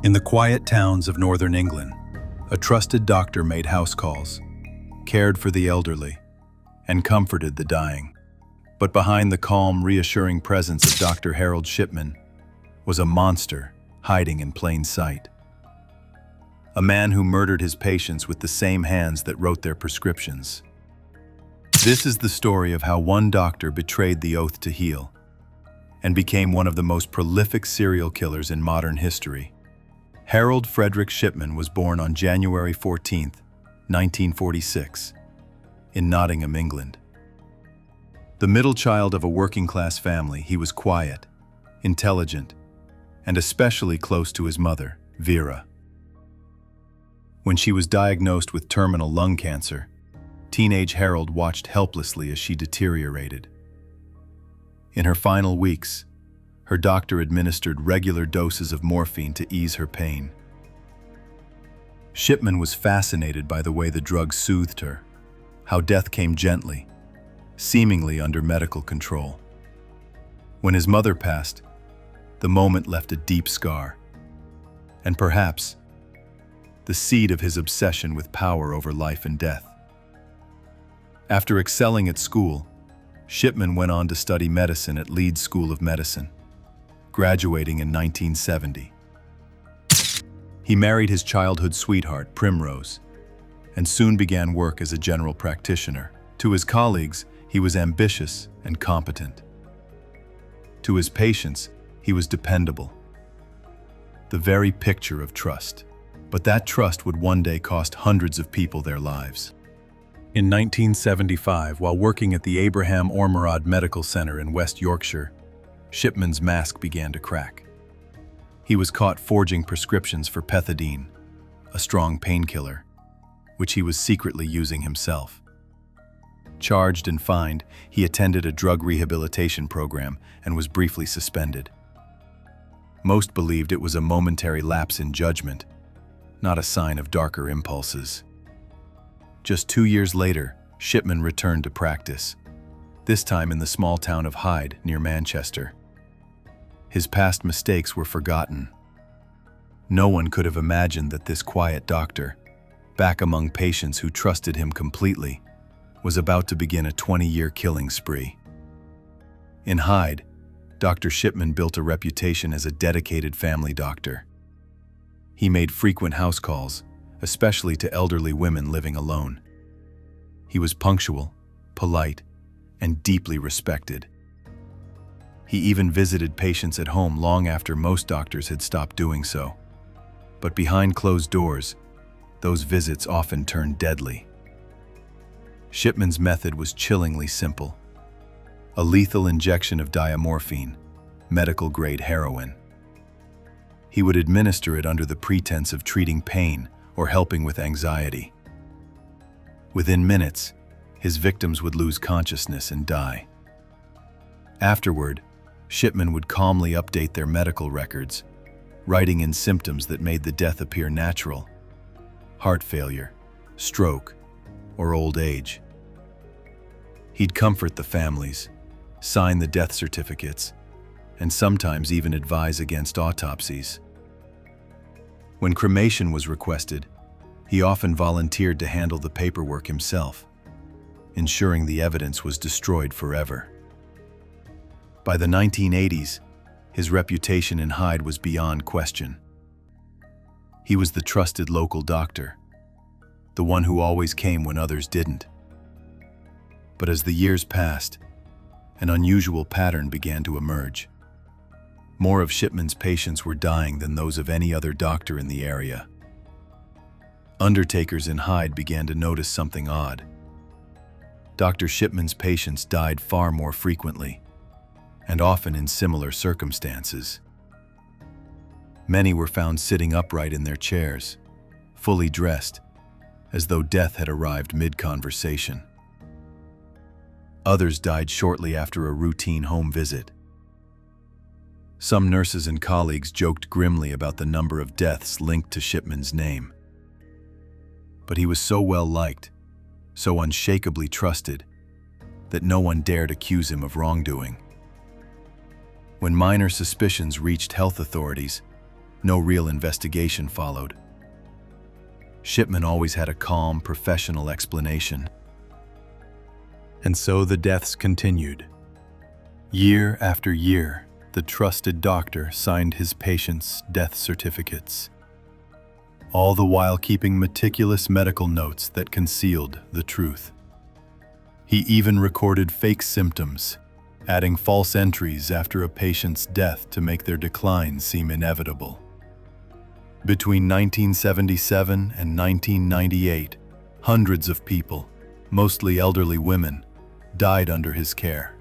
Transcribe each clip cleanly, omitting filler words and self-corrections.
In the quiet towns of northern England, a trusted doctor made house calls, cared for the elderly, and comforted the dying. But behind the calm, reassuring presence of Dr. Harold Shipman was a monster hiding in plain sight. A man who murdered his patients with the same hands that wrote their prescriptions. This is the story of how one doctor betrayed the oath to heal and became one of the most prolific serial killers in modern history. Harold Frederick Shipman was born on January 14, 1946, in Nottingham, England. The middle child of a working-class family, he was quiet, intelligent, and especially close to his mother, Vera. When she was diagnosed with terminal lung cancer, teenage Harold watched helplessly as she deteriorated. In her final weeks, her doctor administered regular doses of morphine to ease her pain. Shipman was fascinated by the way the drug soothed her, how death came gently, seemingly under medical control. When his mother passed, the moment left a deep scar, and perhaps the seed of his obsession with power over life and death. After excelling at school, Shipman went on to study medicine at Leeds School of Medicine, graduating in 1970. He married his childhood sweetheart, Primrose, and soon began work as a general practitioner. To his colleagues, he was ambitious and competent. To his patients, he was dependable. The very picture of trust. But that trust would one day cost hundreds of people their lives. In 1975, while working at the Abraham Ormerod Medical Center in West Yorkshire, Shipman's mask began to crack. He was caught forging prescriptions for pethidine, a strong painkiller, which he was secretly using himself. Charged and fined, he attended a drug rehabilitation program and was briefly suspended. Most believed it was a momentary lapse in judgment, not a sign of darker impulses. Just 2 years later, Shipman returned to practice, this time in the small town of Hyde near Manchester. His past mistakes were forgotten. No one could have imagined that this quiet doctor, back among patients who trusted him completely, was about to begin a 20-year killing spree. In Hyde, Dr. Shipman built a reputation as a dedicated family doctor. He made frequent house calls, especially to elderly women living alone. He was punctual, polite, and deeply respected. He even visited patients at home long after most doctors had stopped doing so. But behind closed doors, those visits often turned deadly. Shipman's method was chillingly simple: a lethal injection of diamorphine, medical-grade heroin. He would administer it under the pretense of treating pain or helping with anxiety. Within minutes, his victims would lose consciousness and die. Afterward, Shipman would calmly update their medical records, writing in symptoms that made the death appear natural: heart failure, stroke, or old age. He'd comfort the families, sign the death certificates, and sometimes even advise against autopsies. When cremation was requested, he often volunteered to handle the paperwork himself, ensuring the evidence was destroyed forever. By the 1980s, his reputation in Hyde was beyond question. He was the trusted local doctor, the one who always came when others didn't. But as the years passed, an unusual pattern began to emerge. More of Shipman's patients were dying than those of any other doctor in the area. Undertakers in Hyde began to notice something odd. Dr. Shipman's patients died far more frequently, and often in similar circumstances. Many were found sitting upright in their chairs, fully dressed, as though death had arrived mid-conversation. Others died shortly after a routine home visit. Some nurses and colleagues joked grimly about the number of deaths linked to Shipman's name. But he was so well liked, so unshakably trusted, that no one dared accuse him of wrongdoing. When minor suspicions reached health authorities, no real investigation followed. Shipman always had a calm, professional explanation. And so the deaths continued. Year after year, the trusted doctor signed his patients' death certificates, all the while keeping meticulous medical notes that concealed the truth. He even recorded fake symptoms, adding false entries after a patient's death to make their decline seem inevitable. Between 1977 and 1998, hundreds of people, mostly elderly women, died under his care.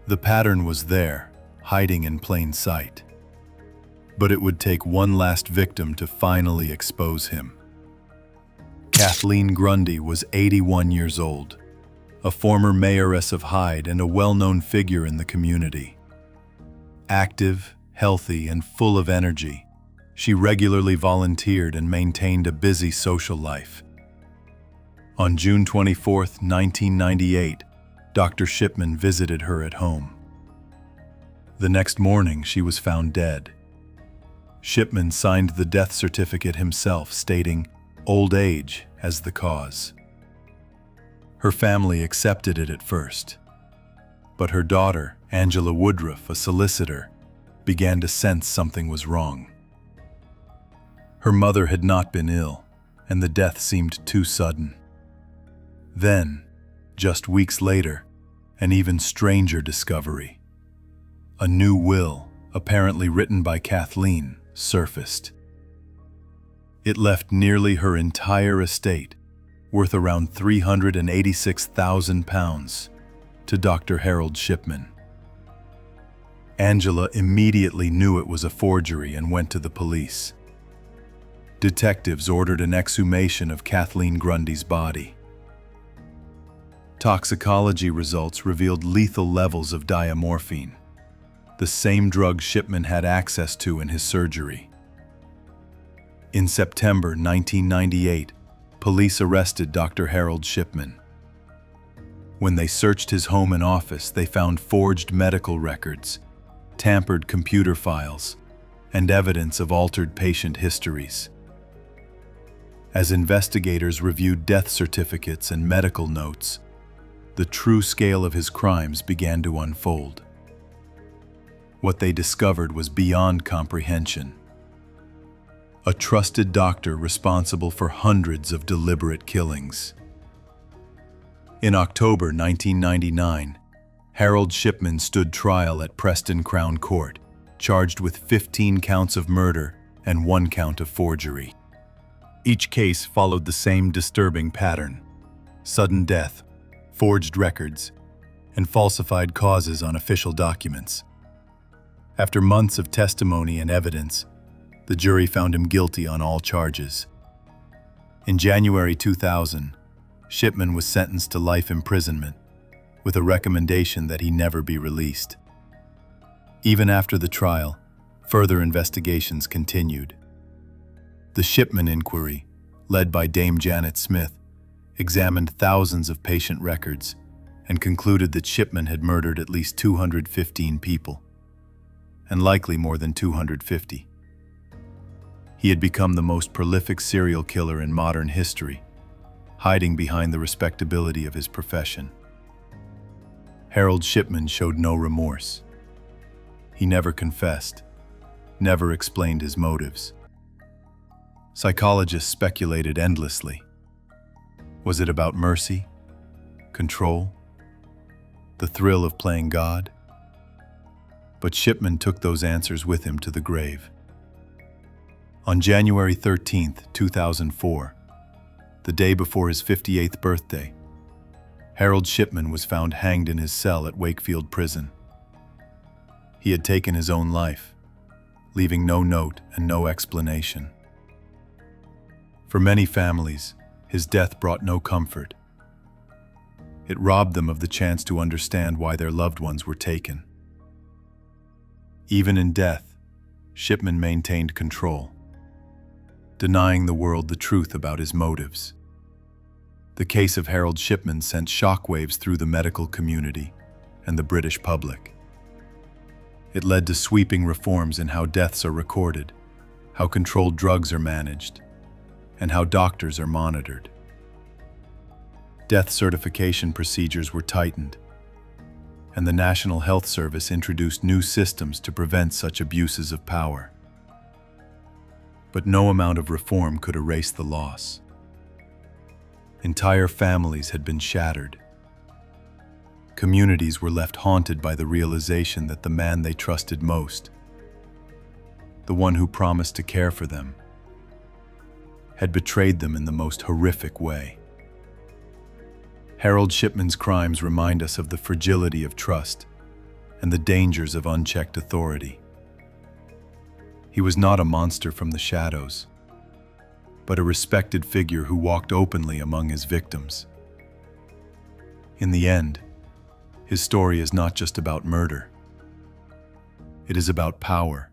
The pattern was there, hiding in plain sight. But it would take one last victim to finally expose him. Kathleen Grundy was 81 years old, a former mayoress of Hyde and a well-known figure in the community. Active, healthy, and full of energy, she regularly volunteered and maintained a busy social life. On June 24, 1998, Dr. Shipman visited her at home. The next morning, she was found dead. Shipman signed the death certificate himself, stating old age as the cause. Her family accepted it at first, but her daughter, Angela Woodruff, a solicitor, began to sense something was wrong. Her mother had not been ill, and the death seemed too sudden. Then, just weeks later, an even stranger discovery. A new will, apparently written by Kathleen, surfaced. It left nearly her entire estate, worth around £386,000, to Dr. Harold Shipman. Angela immediately knew it was a forgery and went to the police. Detectives ordered an exhumation of Kathleen Grundy's body. Toxicology results revealed lethal levels of diamorphine, the same drug Shipman had access to in his surgery. In September 1998, police arrested Dr. Harold Shipman. When they searched his home and office, they found forged medical records, tampered computer files, and evidence of altered patient histories. As investigators reviewed death certificates and medical notes, the true scale of his crimes began to unfold. What they discovered was beyond comprehension. A trusted doctor responsible for hundreds of deliberate killings. In October 1999, Harold Shipman stood trial at Preston Crown Court, charged with 15 counts of murder and 1 count of forgery. Each case followed the same disturbing pattern: sudden death, forged records, and falsified causes on official documents. After months of testimony and evidence, the jury found him guilty on all charges. In January 2000, Shipman was sentenced to life imprisonment, with a recommendation that he never be released. Even after the trial, further investigations continued. The Shipman inquiry, led by Dame Janet Smith, examined thousands of patient records and concluded that Shipman had murdered at least 215 people, and likely more than 250. He had become the most prolific serial killer in modern history, hiding behind the respectability of his profession. Harold Shipman showed no remorse. He never confessed, never explained his motives. Psychologists speculated endlessly. Was it about mercy, control, the thrill of playing God? But Shipman took those answers with him to the grave. On January 13, 2004, the day before his 58th birthday, Harold Shipman was found hanged in his cell at Wakefield Prison. He had taken his own life, leaving no note and no explanation. For many families, his death brought no comfort. It robbed them of the chance to understand why their loved ones were taken. Even in death, Shipman maintained control, denying the world the truth about his motives. The case of Harold Shipman sent shockwaves through the medical community and the British public. It led to sweeping reforms in how deaths are recorded how controlled drugs are managed, and how doctors are monitored. Death certification procedures were tightened, and the National Health Service introduced new systems to prevent such abuses of power. But no amount of reform could erase the loss. Entire families had been shattered. Communities were left haunted by the realization that the man they trusted most, the one who promised to care for them, had betrayed them in the most horrific way. Harold Shipman's crimes remind us of the fragility of trust and the dangers of unchecked authority. He was not a monster from the shadows, but a respected figure who walked openly among his victims. In the end, his story is not just about murder. It is about power,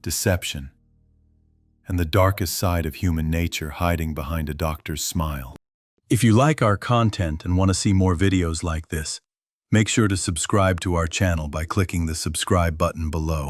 deception, and the darkest side of human nature hiding behind a doctor's smile. If you like our content and want to see more videos like this, make sure to subscribe to our channel by clicking the subscribe button below.